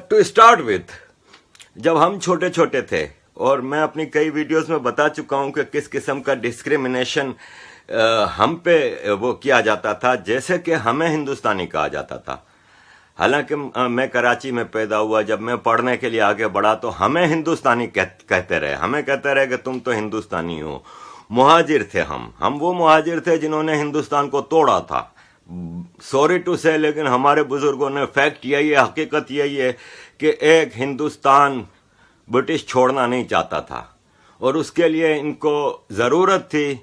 To start with, جب ہم چھوٹے چھوٹے تھے، اور میں اپنی کئی ویڈیوز میں بتا چکا ہوں کہ کس قسم کا ڈسکریمنیشن ہم پہ وہ کیا جاتا تھا، جیسے کہ ہمیں ہندوستانی کہا جاتا تھا. حالانکہ میں کراچی میں پیدا ہوا، جب میں پڑھنے کے لیے آگے بڑھا تو ہمیں ہندوستانی کہتے رہے، ہمیں کہتے رہے کہ تم تو ہندوستانی ہو. مہاجر تھے ہم وہ مہاجر تھے جنہوں نے ہندوستان کو توڑا تھا. سوری ٹو سے، لیکن ہمارے بزرگوں نے فیکٹ یہی ہے، حقیقت یہی ہے کہ ایک ہندوستان برٹش چھوڑنا نہیں چاہتا تھا، اور اس کے لیے ان کو ضرورت تھی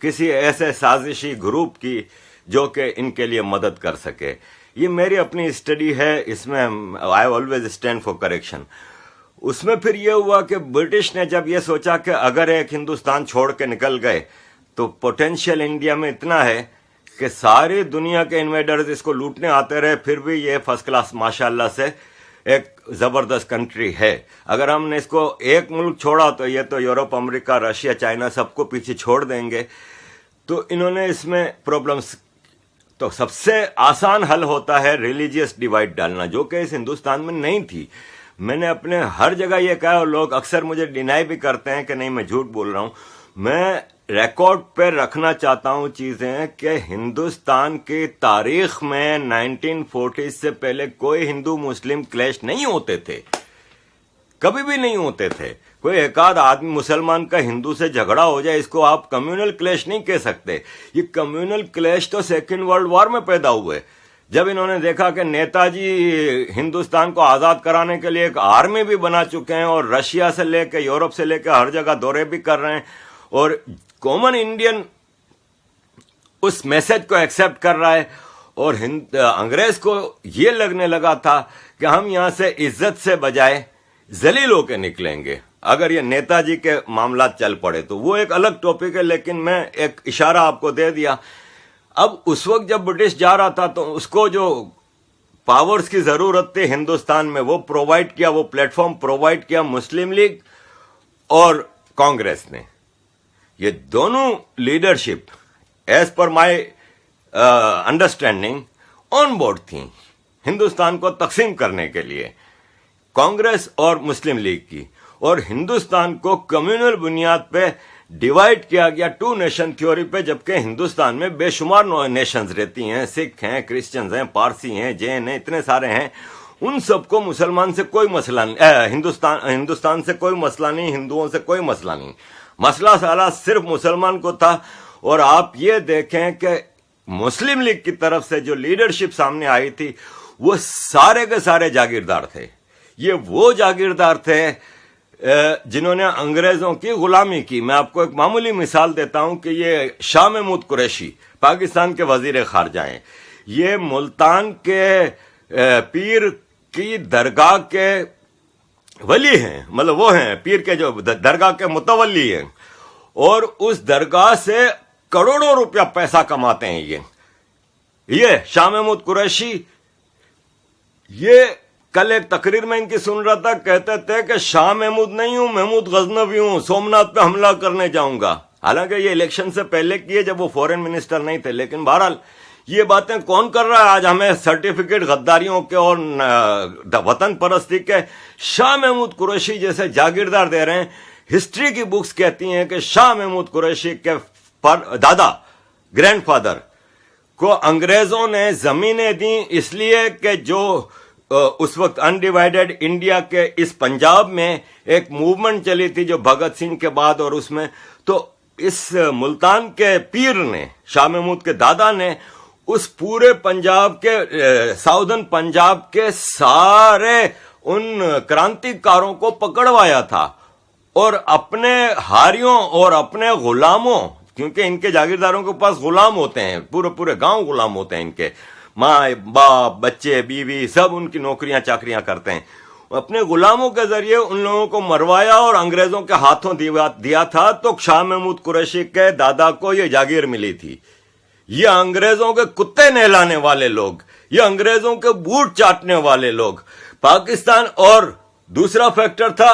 کسی ایسے سازشی گروپ کی جو کہ ان کے لیے مدد کر سکے. یہ میری اپنی اسٹڈی ہے، اس میں I always stand for correction. اس میں پھر یہ ہوا کہ برٹش نے جب یہ سوچا کہ اگر ایک ہندوستان چھوڑ کے نکل گئے تو پوٹینشیل انڈیا میں اتنا ہے کہ ساری دنیا کے انویڈرز اس کو لوٹنے آتے رہے، پھر بھی یہ فرسٹ کلاس ماشاءاللہ سے ایک زبردست کنٹری ہے. اگر ہم نے اس کو ایک ملک چھوڑا تو یہ تو یورپ، امریکہ، رشیا، چائنا سب کو پیچھے چھوڑ دیں گے. تو انہوں نے اس میں پرابلمس، تو سب سے آسان حل ہوتا ہے ریلیجیس ڈیوائڈ ڈالنا، جو کہ اس ہندوستان میں نہیں تھی. میں نے اپنے ہر جگہ یہ کہا، اور لوگ اکثر مجھے ڈینائی بھی کرتے ہیں کہ نہیں میں جھوٹ بول رہا ہوں. میں ریکارڈ پہ رکھنا چاہتا ہوں چیزیں کہ ہندوستان کی تاریخ میں 1940 سے پہلے کوئی ہندو مسلم کلیش نہیں ہوتے تھے، کبھی بھی نہیں ہوتے تھے. کوئی ایک آدھ آدمی مسلمان کا ہندو سے جھگڑا ہو جائے، اس کو آپ کمیونل کلیش نہیں کہہ سکتے. یہ کمیونل کلیش تو سیکنڈ ورلڈ وار میں پیدا ہوئے، جب انہوں نے دیکھا کہ نیتا جی ہندوستان کو آزاد کرانے کے لیے ایک آرمی بھی بنا چکے ہیں، اور رشیا سے لے کے یورپ سے لے کے ہر جگہ دورے بھی کر رہے ہیں، اور کامن انڈین اس میسج کو ایکسپٹ کر رہا ہے. اور انگریز کو یہ لگنے لگا تھا کہ ہم یہاں سے عزت سے بجائے ذلیل ہو کے نکلیں گے اگر یہ نیتا جی کے معاملات چل پڑے. تو وہ ایک الگ ٹاپک ہے، لیکن میں ایک اشارہ آپ کو دے دیا. اب اس وقت جب برٹش جا رہا تھا تو اس کو جو پاورز کی ضرورت تھی ہندوستان میں، وہ پرووائڈ کیا، وہ پلیٹ فارم پرووائڈ کیا مسلم لیگ اور کانگریس نے. یہ دونوں leadership as per my understanding on board تھیں ہندوستان کو تقسیم کرنے کے لیے، کانگریس اور مسلم لیگ کی. اور ہندوستان کو کمیونل بنیاد پہ ڈیوائڈ کیا گیا 2 نیشن تھیوری پہ، جبکہ ہندوستان میں بے شمار نیشنز رہتی ہیں، سکھ ہیں، کرسچنز ہیں، پارسی ہیں، جین ہیں، اتنے سارے ہیں. ان سب کو مسلمان سے کوئی مسئلہ نہیں، ہندوستان سے کوئی مسئلہ نہیں، ہندوؤں سے کوئی مسئلہ نہیں. مسئلہ سارا صرف مسلمان کو تھا. اور آپ یہ دیکھیں کہ مسلم لیگ کی طرف سے جو لیڈرشپ سامنے آئی تھی وہ سارے کے سارے جاگیردار تھے. یہ وہ جاگیردار تھے جنہوں نے انگریزوں کی غلامی کی. میں آپ کو ایک معمولی مثال دیتا ہوں کہ یہ شاہ محمود قریشی پاکستان کے وزیر خارجہ ہیں. یہ ملتان کے پیر کی درگاہ کے ولی ہیں، مطلب وہ ہیں پیر کے جو درگاہ کے متولی ہیں، اور اس درگاہ سے کروڑوں روپیہ پیسہ کماتے ہیں. یہ شاہ محمود قریشی، یہ کل ایک تقریر میں ان کی سن رہا تھا، کہتے تھے کہ شاہ محمود نہیں ہوں، محمود غزنوی ہوں، سومناتھ پہ حملہ کرنے جاؤں گا. حالانکہ یہ الیکشن سے پہلے کیے جب وہ فورن منسٹر نہیں تھے. لیکن بہرحال یہ باتیں کون کر رہا ہے آج؟ ہمیں سرٹیفکیٹ غداریوں کے اور وطن پرستی کے شاہ محمود قریشی جیسے جاگیردار دے رہے ہیں. ہسٹری کی بکس کہتی ہیں کہ شاہ محمود قریشی کے دادا، گرینڈ فادر کو انگریزوں نے زمینیں دیں اس لیے کہ جو اس وقت انڈیوائیڈڈ انڈیا کے اس پنجاب میں ایک موومنٹ چلی تھی جو بھگت سنگھ کے بعد، اور اس میں تو اس ملتان کے پیر نے، شاہ محمود کے دادا نے، اس پورے پنجاب کے ساؤدرن پنجاب کے سارے ان کرانتی کاروں کو پکڑوایا تھا، اور اپنے ہاریوں اور اپنے غلاموں، کیونکہ ان کے جاگیرداروں کے پاس غلام ہوتے ہیں، پورے گاؤں غلام ہوتے ہیں، ان کے ماں باپ بچے بیوی سب ان کی نوکریاں چاکریاں کرتے ہیں. اپنے غلاموں کے ذریعے ان لوگوں کو مروایا اور انگریزوں کے ہاتھوں دیا تھا. تو شاہ محمود قریشی کے دادا کو یہ جاگیر ملی تھی. یہ انگریزوں کے کتے نہلانے والے لوگ، یہ انگریزوں کے بوٹ چاٹنے والے لوگ پاکستان. اور دوسرا فیکٹر تھا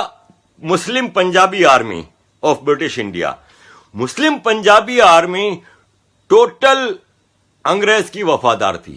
Muslim Punjabi army of British India. Muslim Punjabi army total انگریز کی وفادار تھی.